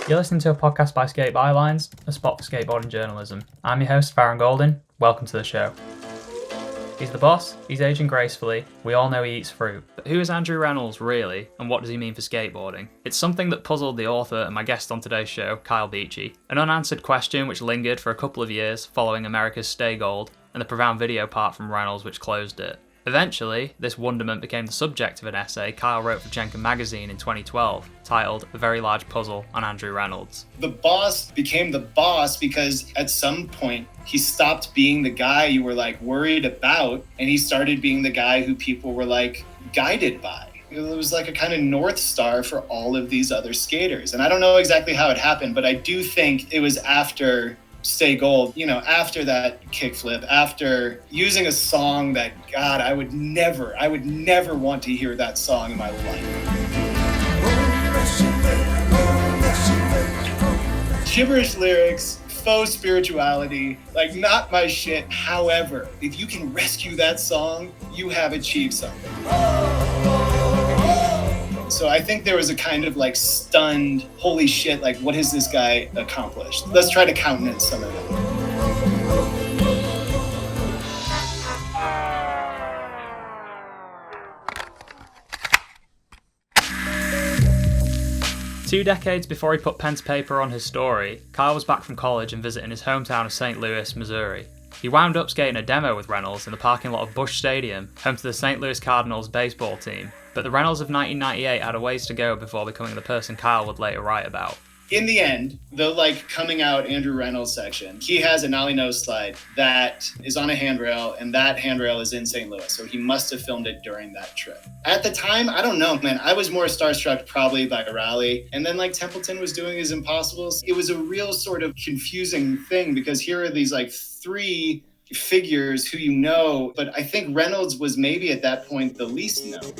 You're listening to a podcast by Bylines, a spot for skateboarding journalism. I'm your host, Farron Golding. Welcome to the show. He's the boss, he's aging gracefully, we all know he eats fruit. But who is Andrew Reynolds really, and what does he mean for skateboarding? It's something that puzzled the author and my guest on today's show, Kyle Beachy. An unanswered question which lingered for a couple of years following Emerica's Stay Gold and the profound video part from Reynolds which closed it. Eventually, this wonderment became the subject of an essay Kyle wrote for Jenkem Magazine in 2012, titled A Very Large Puzzle on Andrew Reynolds. The boss became the boss because at some point he stopped being the guy you were worried about, and he started being the guy who people were guided by. It was like a kind of North Star for all of these other skaters. And I don't know exactly how it happened, but I do think it was after Stay Gold, after that kickflip, after using a song that, God, I would never want to hear that song in my life. Gibberish lyrics, faux spirituality, not my shit. However, if you can rescue that song, you have achieved something. So I think there was a kind of stunned, holy shit, what has this guy accomplished? Let's try to countenance some of that. Two decades before he put pen to paper on his story, Kyle was back from college and visiting his hometown of St. Louis, Missouri. He wound up skating a demo with Reynolds in the parking lot of Busch Stadium, home to the St. Louis Cardinals baseball team. But the Reynolds of 1998 had a ways to go before becoming the person Kyle would later write about. In the end, the coming out Andrew Reynolds section, he has a nollie nose slide that is on a handrail, and that handrail is in St. Louis. So he must have filmed it during that trip. At the time, I don't know, man. I was more starstruck probably by Raleigh. And then Templeton was doing his Impossibles. It was a real sort of confusing thing because here are these three figures who you know, but I think Reynolds was maybe at that point the least known.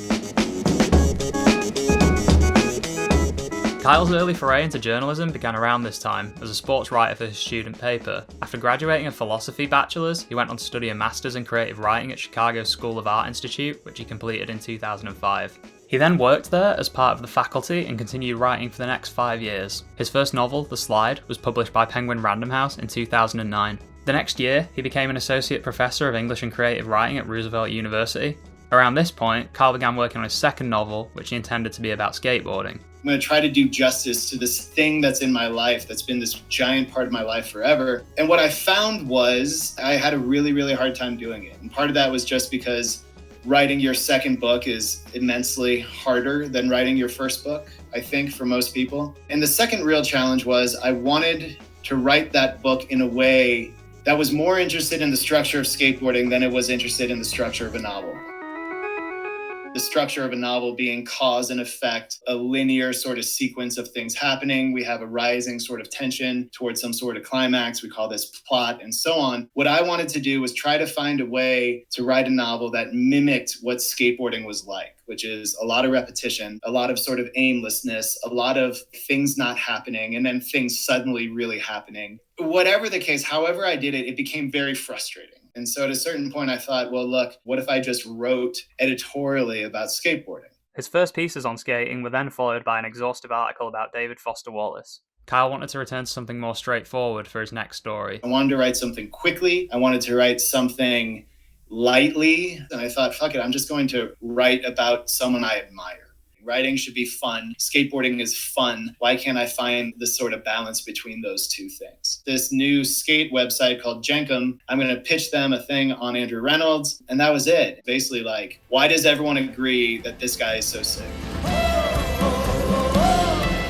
Kyle's early foray into journalism began around this time as a sports writer for his student paper. After graduating a philosophy bachelor's, he went on to study a master's in creative writing at Chicago's School of Art Institute, which he completed in 2005. He then worked there as part of the faculty and continued writing for the next 5 years. His first novel, The Slide, was published by Penguin Random House in 2009. The next year, he became an associate professor of English and creative writing at Roosevelt University. Around this point, Kyle began working on his second novel, which he intended to be about skateboarding. I'm going to try to do justice to this thing that's in my life that's been this giant part of my life forever. And what I found was I had a really, really hard time doing it. And part of that was just because writing your second book is immensely harder than writing your first book, I think, for most people. And the second real challenge was I wanted to write that book in a way that was more interested in the structure of skateboarding than it was interested in the structure of a novel. The structure of a novel being cause and effect, a linear sort of sequence of things happening. We have a rising sort of tension towards some sort of climax. We call this plot and so on. What I wanted to do was try to find a way to write a novel that mimicked what skateboarding was like, which is a lot of repetition, a lot of sort of aimlessness, a lot of things not happening, and then things suddenly really happening. Whatever the case, however I did it, it became very frustrating. And so at a certain point, I thought, well, look, what if I just wrote editorially about skateboarding? His first pieces on skating were then followed by an exhaustive article about David Foster Wallace. Kyle wanted to return to something more straightforward for his next story. I wanted to write something quickly. I wanted to write something lightly. And I thought, fuck it, I'm just going to write about someone I admire. Writing should be fun. Skateboarding is fun. Why can't I find this sort of balance between those two things? This new skate website called Jenkem, I'm going to pitch them a thing on Andrew Reynolds. And that was it. Basically why does everyone agree that this guy is so sick?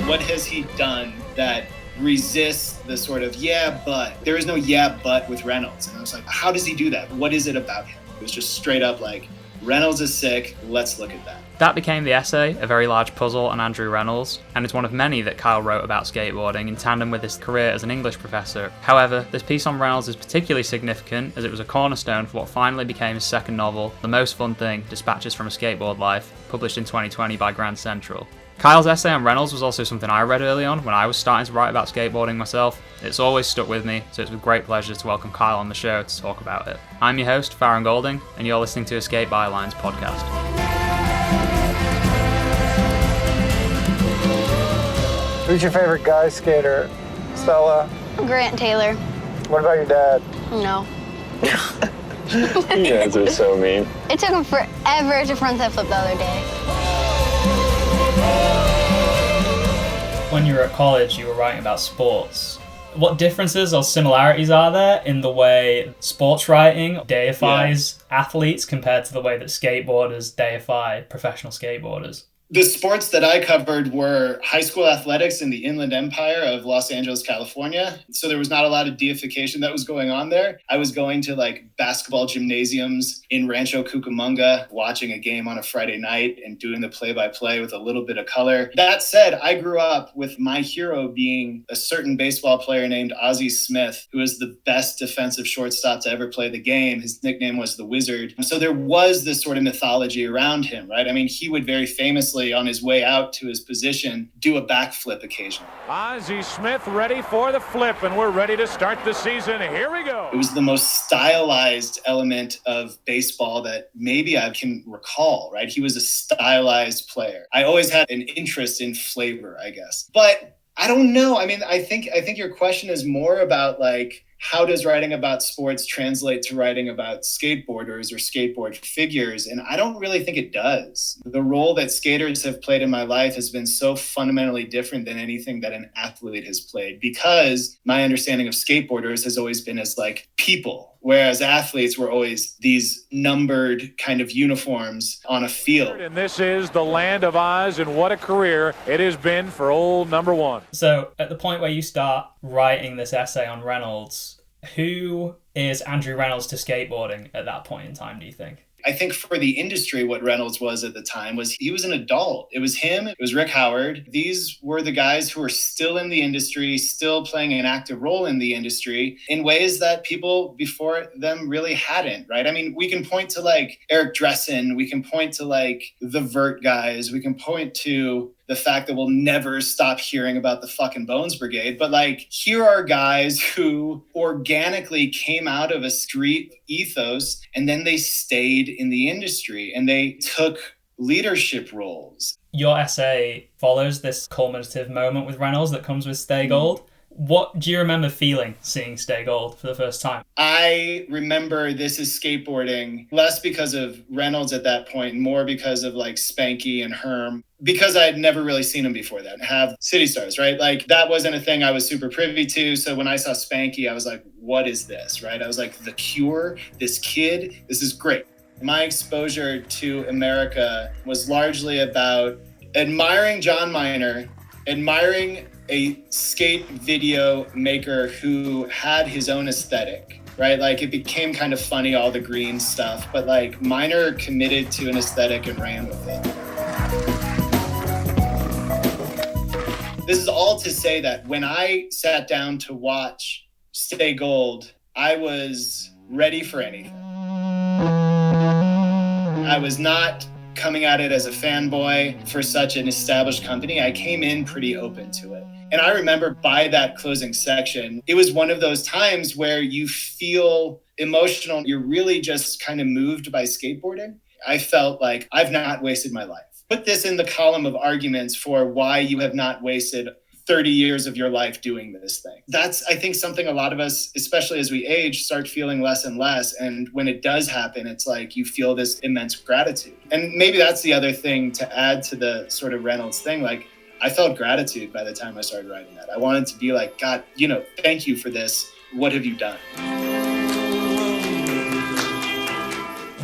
What has he done that resists the sort of, yeah, but? There is no yeah, but with Reynolds. And I was like, how does he do that? What is it about him? It was just straight up Reynolds is sick. Let's look at that. That became the essay, A Very Large Puzzle on Andrew Reynolds, and it's one of many that Kyle wrote about skateboarding in tandem with his career as an English professor. However, this piece on Reynolds is particularly significant as it was a cornerstone for what finally became his second novel, The Most Fun Thing, Dispatches from a Skateboard Life, published in 2020 by Grand Central. Kyle's essay on Reynolds was also something I read early on when I was starting to write about skateboarding myself. It's always stuck with me, so it's with great pleasure to welcome Kyle on the show to talk about it. I'm your host, Farron Golding, and you're listening to a Bylines podcast. Who's your favorite guy skater? Stella? Grant Taylor. What about your dad? No. You guys are so mean. It took him forever to frontside flip the other day. When you were at college, you were writing about sports. What differences or similarities are there in the way sports writing deifies athletes compared to the way that skateboarders deify professional skateboarders? The sports that I covered were high school athletics in the Inland Empire of Los Angeles, California. So there was not a lot of deification that was going on there. I was going to like basketball gymnasiums in Rancho Cucamonga, watching a game on a Friday night and doing the play-by-play with a little bit of color. That said, I grew up with my hero being a certain baseball player named Ozzie Smith, who was the best defensive shortstop to ever play the game. His nickname was the Wizard. So there was this sort of mythology around him, right? I mean, he would very famously, on his way out to his position, do a backflip occasionally. Ozzie Smith ready for the flip, and we're ready to start the season. Here we go. It was the most stylized element of baseball that maybe I can recall, right? He was a stylized player. I always had an interest in flavor, I guess. But I don't know. I mean, I think your question is more about like, how does writing about sports translate to writing about skateboarders or skateboard figures? And I don't really think it does. The role that skaters have played in my life has been so fundamentally different than anything that an athlete has played, because my understanding of skateboarders has always been as like people, whereas athletes were always these numbered kind of uniforms on a field. And this is the land of Oz, and what a career it has been for old number one. So at the point where you start writing this essay on Reynolds, who is Andrew Reynolds to skateboarding at that point in time, do you think? I think for the industry, what Reynolds was at the time was he was an adult. It was him. It was Rick Howard. These were the guys who were still in the industry, still playing an active role in the industry in ways that people before them really hadn't, right? I mean, we can point to like Eric Dressen. We can point to like the Vert guys. We can point to the fact that we'll never stop hearing about the fucking Bones Brigade. But like, here are guys who organically came out of a street ethos and then they stayed in the industry and they took leadership roles. Your essay follows this culminative moment with Reynolds that comes with Stay Gold. What do you remember feeling seeing Stay Gold for the first time? I remember This Is Skateboarding, less because of Reynolds at that point, more because of like Spanky and Herm, because I had never really seen them before that. Have City Stars, right? Like that wasn't a thing I was super privy to. So when I saw Spanky, I was like, what is this, right? I was like, The Cure, this kid, this is great. My exposure to Emerica was largely about admiring John Miner, admiring a skate video maker who had his own aesthetic, right? Like it became kind of funny, all the green stuff, but like Miner committed to an aesthetic and ran with it. This is all to say that when I sat down to watch Stay Gold, I was ready for anything. I was not coming at it as a fanboy for such an established company. I came in pretty open to it. And I remember by that closing section, it was one of those times where you feel emotional. You're really just kind of moved by skateboarding. I felt like I've not wasted my life. Put this in the column of arguments for why you have not wasted 30 years of your life doing this thing. That's, I think, something a lot of us, especially as we age, start feeling less and less. And when it does happen, it's like you feel this immense gratitude. And maybe that's the other thing to add to the sort of Reynolds thing. Like, I felt gratitude by the time I started writing that. I wanted to be like, God, thank you for this. What have you done?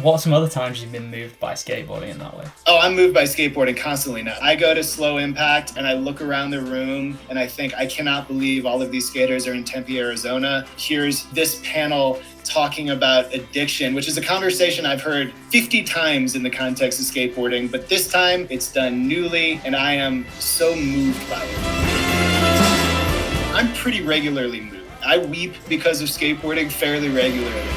What are some other times you've been moved by skateboarding in that way? Oh, I'm moved by skateboarding constantly now. I go to Slow Impact and I look around the room and I think, I cannot believe all of these skaters are in Tempe, Arizona. Here's this panel talking about addiction, which is a conversation I've heard 50 times in the context of skateboarding, but this time it's done newly and I am so moved by it. I'm pretty regularly moved. I weep because of skateboarding fairly regularly.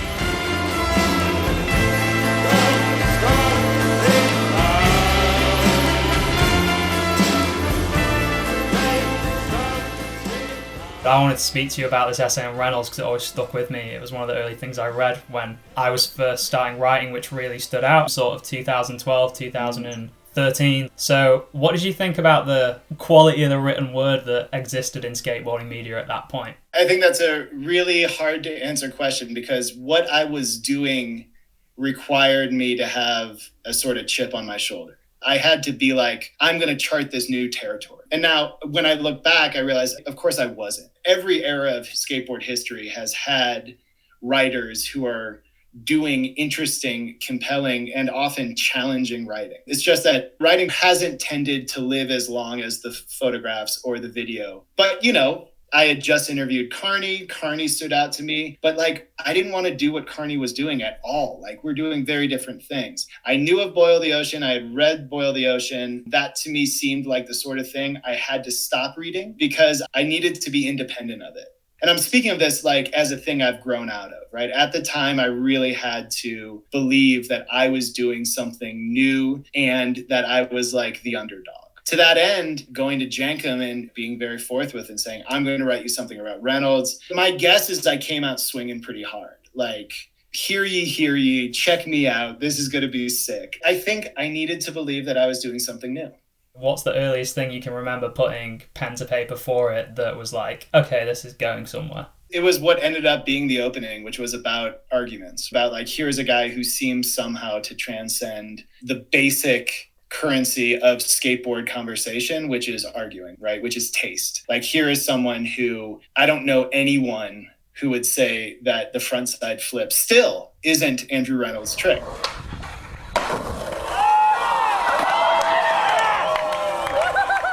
I wanted to speak to you about this essay on Reynolds because it always stuck with me. It was one of the early things I read when I was first starting writing, which really stood out, sort of 2012, 2013. 13. So what did you think about the quality of the written word that existed in skateboarding media at that point? I think that's a really hard to answer question, because what I was doing required me to have a sort of chip on my shoulder. I had to be like, I'm going to chart this new territory. And now when I look back, I realize, of course I wasn't. Every era of skateboard history has had writers who are doing interesting, compelling, and often challenging writing. It's just that writing hasn't tended to live as long as the photographs or the video. But, you know, I had just interviewed Carney. Carney stood out to me, but like, I didn't want to do what Carney was doing at all. Like, we're doing very different things. I knew of Boil the Ocean. I had read Boil the Ocean. That to me seemed like the sort of thing I had to stop reading because I needed to be independent of it. And I'm speaking of this like as a thing I've grown out of, right? At the time, I really had to believe that I was doing something new and that I was like the underdog. To that end, going to Jenkem and being very forthwith and saying, I'm going to write you something about Reynolds. My guess is I came out swinging pretty hard. Like, hear ye, check me out. This is going to be sick. I think I needed to believe that I was doing something new. What's the earliest thing you can remember putting pen to paper for it that was like, okay, this is going somewhere? It was what ended up being the opening, which was about arguments, about like, here's a guy who seems somehow to transcend the basic currency of skateboard conversation, which is arguing, right? Which is taste. Like, here is someone who, I don't know anyone who would say that the frontside flip still isn't Andrew Reynolds' trick.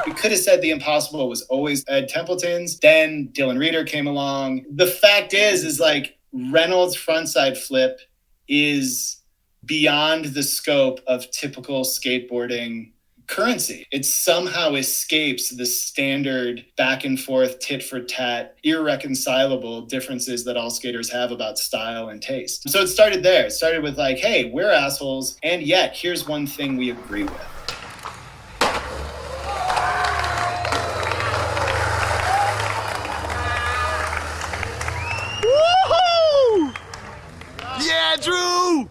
We could have said the impossible was always Ed Templeton's. Then Dylan Reeder came along. The fact is like, Reynolds' frontside flip is beyond the scope of typical skateboarding currency. It somehow escapes the standard back and forth, tit for tat, irreconcilable differences that all skaters have about style and taste. So it started there. It started with like, hey, we're assholes, and yet here's one thing we agree with.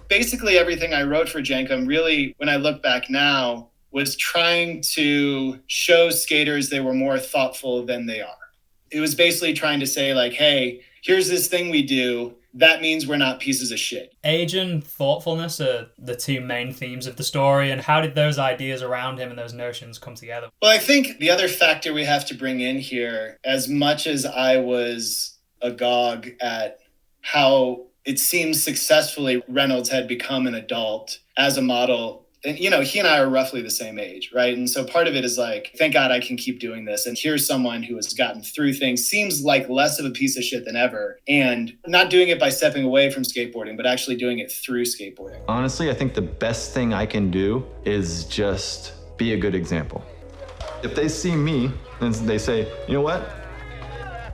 Basically, everything I wrote for Jenkem, really, when I look back now, was trying to show skaters they were more thoughtful than they are. It was basically trying to say like, hey, here's this thing we do. That means we're not pieces of shit. Age and thoughtfulness are the two main themes of the story. And how did those ideas around him and those notions come together? Well, I think the other factor we have to bring in here, as much as I was agog at how it seems successfully Reynolds had become an adult as a model. And, you know, he and I are roughly the same age, right? And so part of it is like, thank God I can keep doing this. And here's someone who has gotten through things, seems like less of a piece of shit than ever. And not doing it by stepping away from skateboarding, but actually doing it through skateboarding. Honestly, I think the best thing I can do is just be a good example. If they see me and they say, you know what?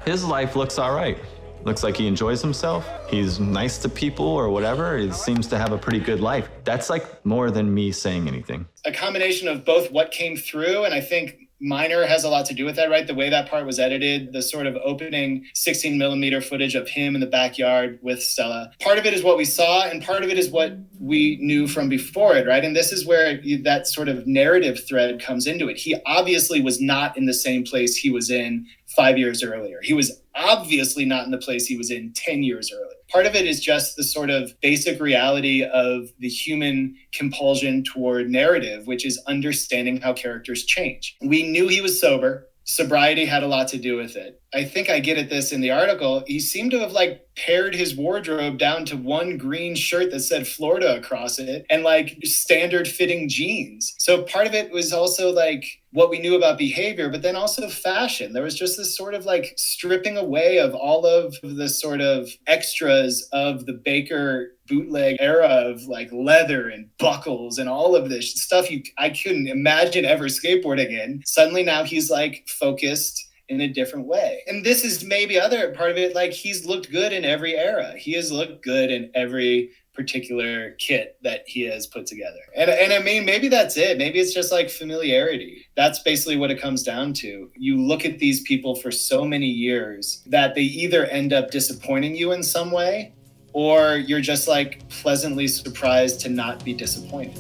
His life looks all right. Looks like he enjoys himself. He's nice to people or whatever. He seems to have a pretty good life. That's like more than me saying anything. A combination of both what came through, and I think Minor has a lot to do with that, right? The way that part was edited, the sort of opening 16 millimeter footage of him in the backyard with Stella. Part of it is what we saw, and part of it is what we knew from before it, right? And this is where that sort of narrative thread comes into it. He obviously was not in the same place he was in 5 years earlier. He was obviously not in the place he was in 10 years earlier. Part of it is just the sort of basic reality of the human compulsion toward narrative, which is understanding how characters change. We knew he was sober. Sobriety had a lot to do with it. I think I get at this in the article. He seemed to have like pared his wardrobe down to one green shirt that said Florida across it and like standard fitting jeans. So part of it was also like what we knew about behavior, but then also fashion. There was just this sort of like stripping away of all of the sort of extras of the Baker bootleg era of like leather and buckles and all of this stuff I couldn't imagine ever skateboarding in. Suddenly now he's like focused in a different way. And this is maybe other part of it, like he's looked good in every era. He has looked good in every particular kit that he has put together. And I mean, maybe that's it. Maybe it's just like familiarity. That's basically what it comes down to. You look at these people for so many years that they either end up disappointing you in some way, or you're just like pleasantly surprised to not be disappointed.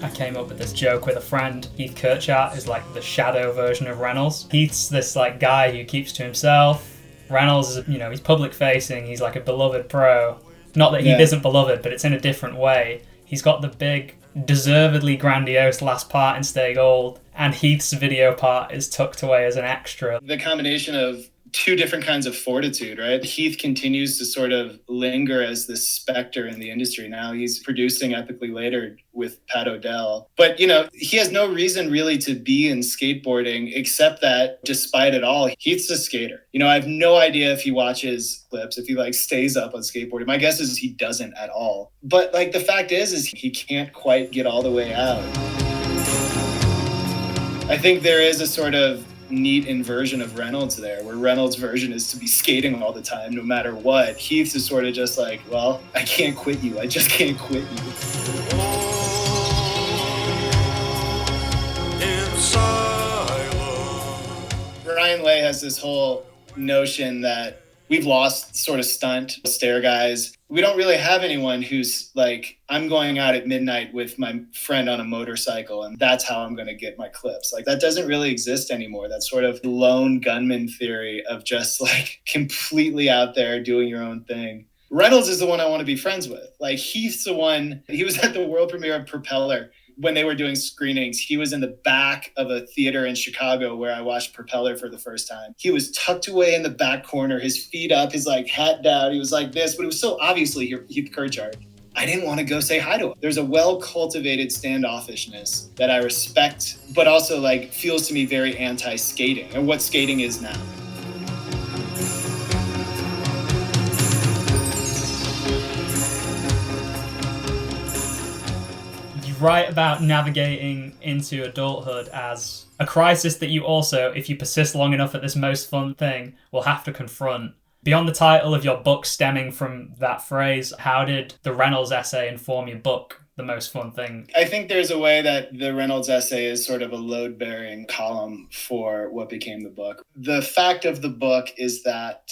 I came up with this joke with a friend. Heath Kirchart is like the shadow version of Reynolds. Heath's this like guy who keeps to himself. Reynolds is, he's public facing. He's like a beloved pro. Not that Heath isn't beloved, but it's in a different way. He's got the big, deservedly grandiose last part in Stay Gold, and Heath's video part is tucked away as an extra. The combination of two different kinds of fortitude, right? Heath continues to sort of linger as this specter in the industry. Now he's producing Epically Later with Pat O'Dell. But, he has no reason really to be in skateboarding except that despite it all, Heath's a skater. I have no idea if he watches clips, if he stays up on skateboarding. My guess is he doesn't at all. But the fact is he can't quite get all the way out. I think there is a sort of neat inversion of Reynolds there, where Reynolds' version is to be skating all the time, no matter what. Heath's is sort of just I can't quit you. I just can't quit you. Ryan Lay has this whole notion that we've lost sort of stunt stair guys. We don't really have anyone who's I'm going out at midnight with my friend on a motorcycle and that's how I'm going to get my clips. That doesn't really exist anymore. That sort of lone gunman theory of just completely out there doing your own thing. Reynolds is the one I want to be friends with. Heath's the one, he was at the world premiere of Propeller. When they were doing screenings, he was in the back of a theater in Chicago where I watched Propeller for the first time. He was tucked away in the back corner, his feet up, his hat down. He was like this, but it was so obviously Heath Kirchart. I didn't want to go say hi to him. There's a well-cultivated standoffishness that I respect, but also feels to me very anti-skating and what skating is now. Write about navigating into adulthood as a crisis that you also, if you persist long enough at this most fun thing, will have to confront. Beyond the title of your book stemming from that phrase, how did the Reynolds essay inform your book, The Most Fun Thing? I think there's a way that the Reynolds essay is sort of a load-bearing column for what became the book. The fact of the book is that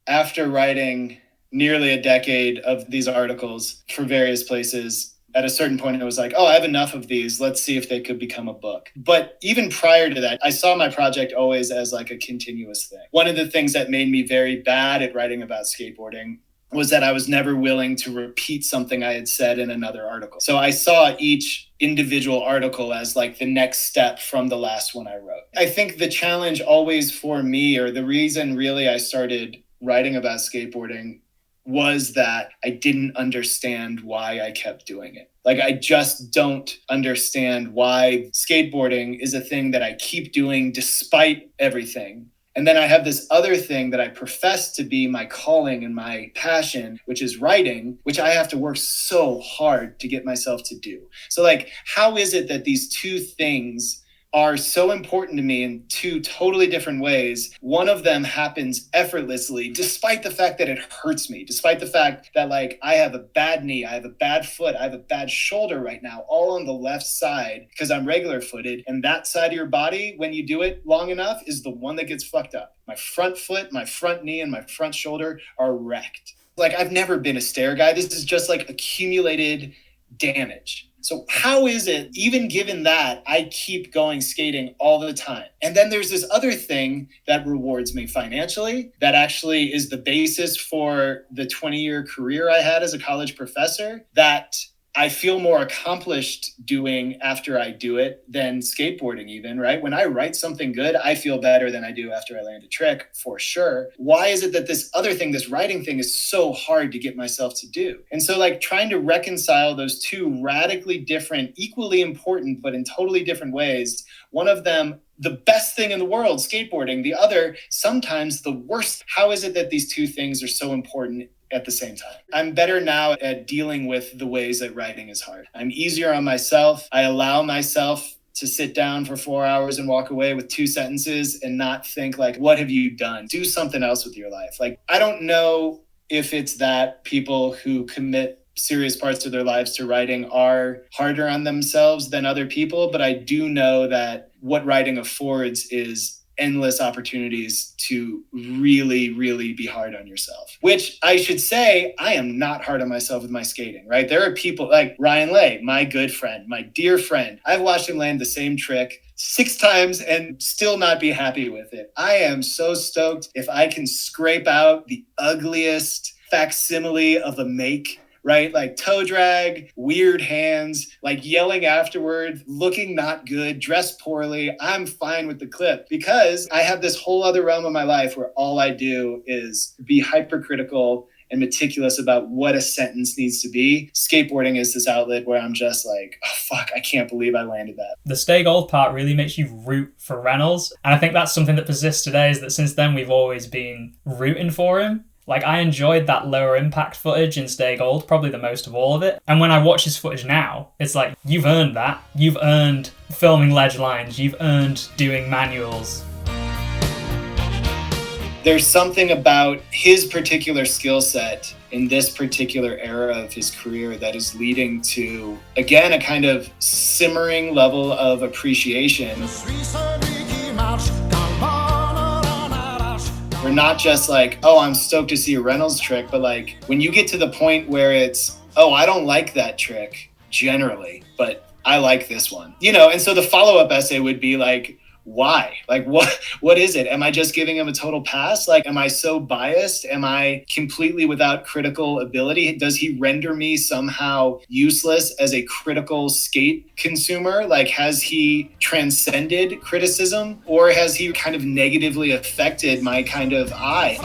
after writing nearly a decade of these articles for various places, at a certain point, it was I have enough of these. Let's see if they could become a book. But even prior to that, I saw my project always as a continuous thing. One of the things that made me very bad at writing about skateboarding was that I was never willing to repeat something I had said in another article. So I saw each individual article as the next step from the last one I wrote. I think the challenge always for me, or the reason really I started writing about skateboarding, was that I didn't understand why I kept doing it. I just don't understand why skateboarding is a thing that I keep doing despite everything. And then I have this other thing that I profess to be my calling and my passion, which is writing, which I have to work so hard to get myself to do. So how is it that these two things are so important to me in two totally different ways? One of them happens effortlessly, despite the fact that it hurts me, despite the fact that I have a bad knee, I have a bad foot, I have a bad shoulder right now, all on the left side because I'm regular footed. And that side of your body, when you do it long enough, is the one that gets fucked up. My front foot, my front knee, and my front shoulder are wrecked. I've never been a stair guy. This is just accumulated damage. So how is it, even given that, I keep going skating all the time? And then there's this other thing that rewards me financially, that actually is the basis for the 20-year career I had as a college professor, that I feel more accomplished doing after I do it than skateboarding even, right? When I write something good, I feel better than I do after I land a trick, for sure. Why is it that this other thing, this writing thing, is so hard to get myself to do? And so trying to reconcile those two radically different, equally important, but in totally different ways, one of them, the best thing in the world, skateboarding, the other, sometimes the worst. How is it that these two things are so important at the same time? I'm better now at dealing with the ways that writing is hard. I'm easier on myself. I allow myself to sit down for 4 hours and walk away with 2 sentences and not think what have you done? Do something else with your life. I don't know if it's that people who commit serious parts of their lives to writing are harder on themselves than other people, but I do know that what writing affords is endless opportunities to really, really be hard on yourself, which I should say, I am not hard on myself with my skating, right? There are people like Ryan Lay, my good friend, my dear friend. I've watched him land the same trick 6 times and still not be happy with it. I am so stoked if I can scrape out the ugliest facsimile of a make, right? Like toe drag, weird hands, like yelling afterward, looking not good, dressed poorly. I'm fine with the clip because I have this whole other realm of my life where all I do is be hypercritical and meticulous about what a sentence needs to be. Skateboarding is this outlet where I'm just like, oh, fuck, I can't believe I landed that. The Stay Gold part really makes you root for Reynolds. And I think that's something that persists today, is that since then we've always been rooting for him. Like, I enjoyed that lower impact footage in Stay Gold, probably the most of all of it. And when I watch his footage now, it's like, you've earned that. You've earned filming ledge lines. You've earned doing manuals. There's something about his particular skill set in this particular era of his career that is leading to, again, a kind of simmering level of appreciation. We're not just like, oh, I'm stoked to see a Reynolds trick, but like when you get to the point where it's, oh, I don't like that trick generally, but I like this one, you know? And so the follow-up essay would be like, why? Like, what is it? Am I just giving him a total pass? Like, am I so biased? Am I completely without critical ability? Does he render me somehow useless as a critical skate consumer? Like, has he transcended criticism, or has he kind of negatively affected my kind of eye?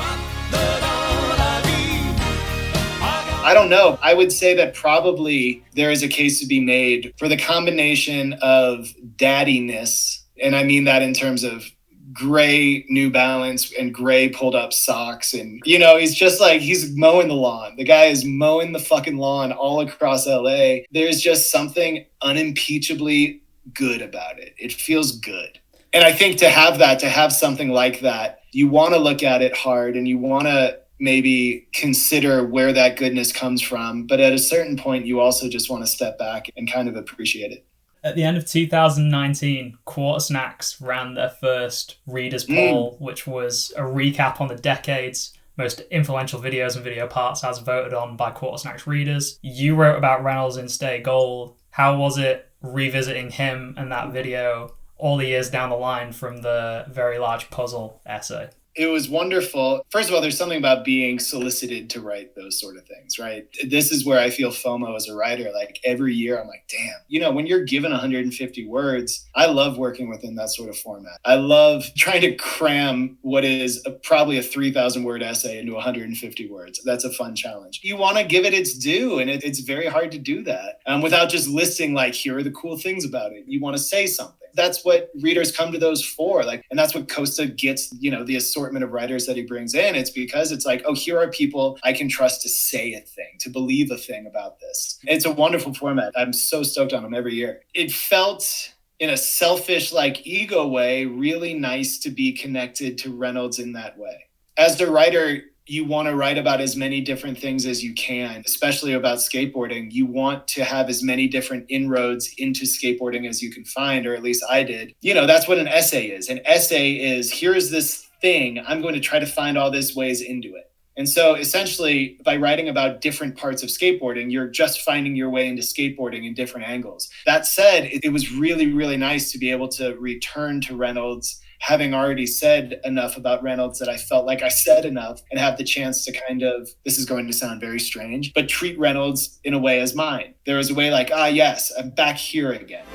I don't know. I would say that probably there is a case to be made for the combination of daddiness, and I mean that in terms of gray New Balance and gray pulled up socks. And, you know, he's just like, he's mowing the lawn. The guy is mowing the fucking lawn all across LA. There's just something unimpeachably good about it. It feels good. And I think to have something like that, you want to look at it hard and you want to maybe consider where that goodness comes from. But at a certain point, you also just want to step back and kind of appreciate it. At the end of 2019, Quarter Snacks ran their first Readers Poll, which was a recap on the decade's most influential videos and video parts as voted on by Quarter Snacks readers. You wrote about Reynolds in Stay Gold. How was it revisiting him and that video all the years down the line from the Very Large Puzzle essay? It was wonderful. First of all, there's something about being solicited to write those sort of things, right? This is where I feel FOMO as a writer. Like every year I'm like, damn, you know, when you're given 150 words, I love working within that sort of format. I love trying to cram what is probably a 3,000 word essay into 150 words. That's a fun challenge. You want to give it its due, and it's very hard to do that without just listing like, here are the cool things about it. You want to say something. That's what readers come to those for. Like, and that's what Costa gets, you know, the assortment of writers that he brings in. It's because it's like, oh, here are people I can trust to say a thing, to believe a thing about this. It's a wonderful format. I'm so stoked on them every year. It felt, in a selfish, like ego way, really nice to be connected to Reynolds in that way. As a writer, you want to write about as many different things as you can, especially about skateboarding. You want to have as many different inroads into skateboarding as you can find, or at least I did. You know, that's what an essay is. An essay is, here's this thing, I'm going to try to find all these ways into it. And so essentially, by writing about different parts of skateboarding, you're just finding your way into skateboarding in different angles. That said, it was really, really nice to be able to return to Reynolds, having already said enough about Reynolds that I felt like I said enough, and have the chance to kind of, this is going to sound very strange, but treat Reynolds in a way as mine. There was a way like, yes, I'm back here again.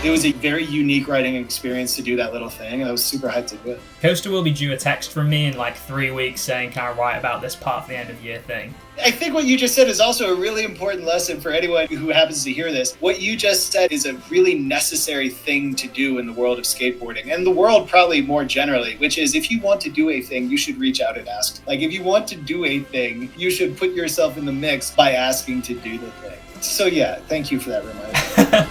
It was a very unique writing experience to do that little thing, and I was super hyped to do it. Costa will be due a text from me in like 3 weeks saying, can I write about this part of the end of year thing? I think what you just said is also a really important lesson for anyone who happens to hear this. What you just said is a really necessary thing to do in the world of skateboarding, and the world probably more generally, which is, if you want to do a thing, you should reach out and ask. Like, if you want to do a thing, you should put yourself in the mix by asking to do the thing. So yeah, thank you for that reminder.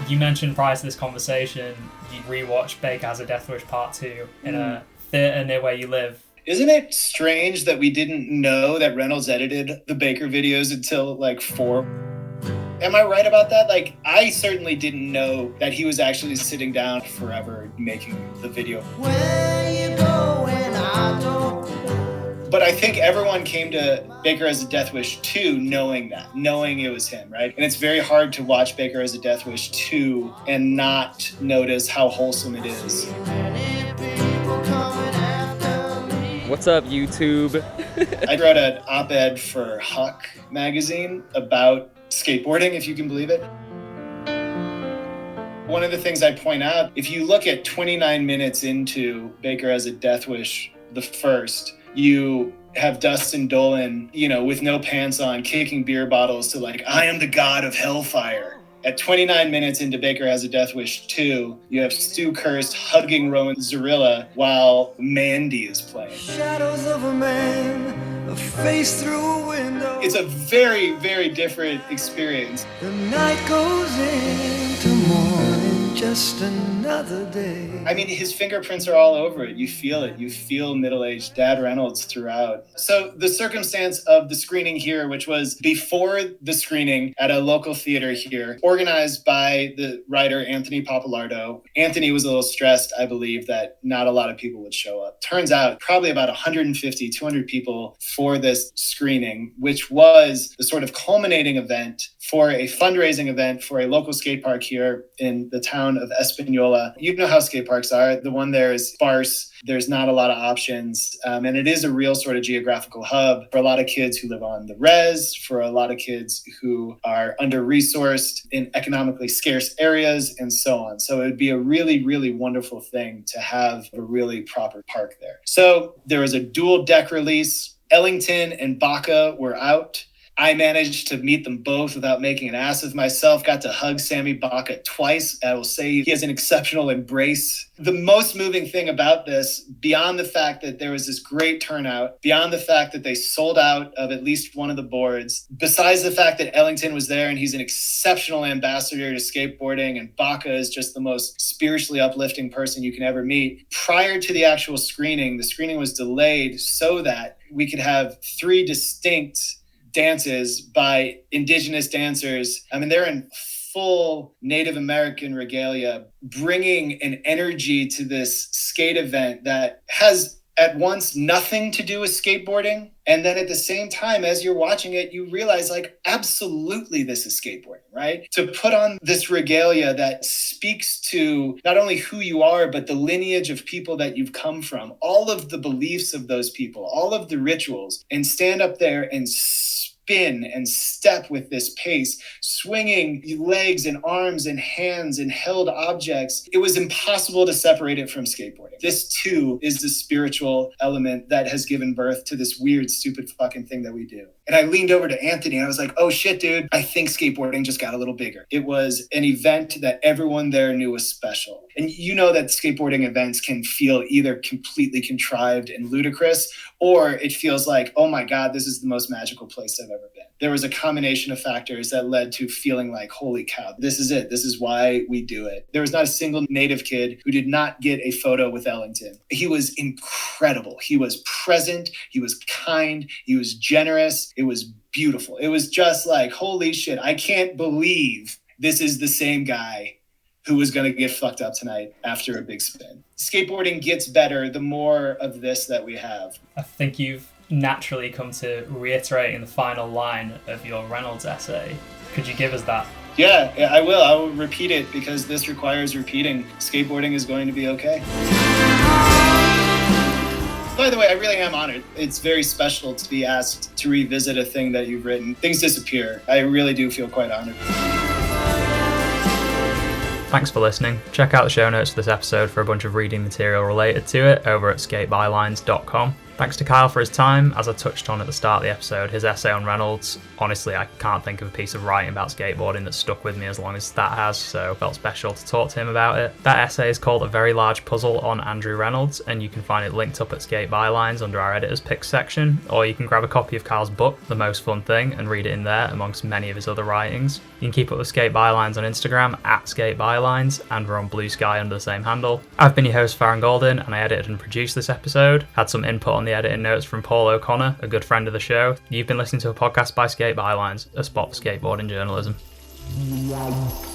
You mentioned prior to this conversation, you rewatched Baker Has a Death Wish Part 2 in a theatre near where you live. Isn't it strange that we didn't know that Reynolds edited the Baker videos until like 4? Am I right about that? Like, I certainly didn't know that he was actually sitting down forever making the video. Where you go when I don't. But I think everyone came to Baker Has a Death Wish 2 knowing it was him, right? And it's very hard to watch Baker Has a Death Wish 2 and not notice how wholesome it is. What's up, YouTube? I wrote an op-ed for Huck Magazine about skateboarding, if you can believe it. One of the things I point out, if you look at 29 minutes into Baker Has a Death Wish, the first, you have Dustin Dolan, with no pants on, kicking beer bottles to like, I am the god of hellfire. At 29 minutes into Baker Has a Death Wish 2, you have Stu Kirst hugging Rowan Zarilla while Mandy is playing. Shadows of a man, a face through a window. It's a very, very different experience. The night goes into morning, just another day. I mean, his fingerprints are all over it. You feel it. You feel middle-aged Dad Reynolds throughout. So the circumstance of the screening here, which was before the screening at a local theater here, organized by the writer Anthony Papalardo. Anthony was a little stressed, I believe, that not a lot of people would show up. Turns out probably about 150, 200 people for this screening, which was the sort of culminating event for a fundraising event for a local skate park here in the town of Espanola. You know how skate parks are. The one there is sparse. There's not a lot of options. And it is a real sort of geographical hub for a lot of kids who live on the res, for a lot of kids who are under-resourced in economically scarce areas, and so on. So it would be a really, really wonderful thing to have a really proper park there. So there was a dual deck release. Ellington and Baca were out. I managed to meet them both without making an ass of myself. Got to hug Sammy Baca twice. I will say he has an exceptional embrace. The most moving thing about this, beyond the fact that there was this great turnout, beyond the fact that they sold out of at least one of the boards, besides the fact that Ellington was there and he's an exceptional ambassador to skateboarding, and Baca is just the most spiritually uplifting person you can ever meet. Prior to the actual screening, the screening was delayed so that we could have 3 distinct dances by indigenous dancers. I mean, they're in full Native American regalia, bringing an energy to this skate event that has at once nothing to do with skateboarding. And then at the same time, as you're watching it, you realize like, absolutely, this is skateboarding, right? To put on this regalia that speaks to not only who you are, but the lineage of people that you've come from, all of the beliefs of those people, all of the rituals, and stand up there and spin and step with this pace, swinging legs and arms and hands and held objects. It was impossible to separate it from skateboarding. This too is the spiritual element that has given birth to this weird, stupid fucking thing that we do. And I leaned over to Anthony and I was like, oh shit, dude, I think skateboarding just got a little bigger. It was an event that everyone there knew was special. And you know that skateboarding events can feel either completely contrived and ludicrous, or it feels like, oh my God, this is the most magical place I've ever been. There was a combination of factors that led to feeling like, holy cow, this is it. This is why we do it. There was not a single Native kid who did not get a photo with Ellington. He was incredible. He was present. He was kind. He was generous. It was beautiful. It was just like, holy shit, I can't believe this is the same guy who was going to get fucked up tonight after a big spin. Skateboarding gets better the more of this that we have. I think you've naturally come to reiterating the final line of your Reynolds essay. Could you give us that? Yeah, I will. I will repeat it because this requires repeating. Skateboarding is going to be okay. By the way, I really am honored. It's very special to be asked to revisit a thing that you've written. Things disappear. I really do feel quite honored. Thanks for listening. Check out the show notes for this episode for a bunch of reading material related to it over at skatebylines.com. Thanks to Kyle for his time. As I touched on at the start of the episode, his essay on Reynolds, honestly, I can't think of a piece of writing about skateboarding that's stuck with me as long as that has, so it felt special to talk to him about it. That essay is called A Very Large Puzzle on Andrew Reynolds, and you can find it linked up at Skate Bylines under our editor's picks section, or you can grab a copy of Kyle's book, The Most Fun Thing, and read it in there amongst many of his other writings. You can keep up with Skate Bylines on Instagram at Skate Bylines, and we're on Blue Sky under the same handle. I've been your host, Farron Golden, and I edited and produced this episode. Had some input on the editing notes from Paul O'Connor, a good friend of the show. You've been listening to a podcast by Skate Bylines, a spot for skateboarding journalism. Bylines.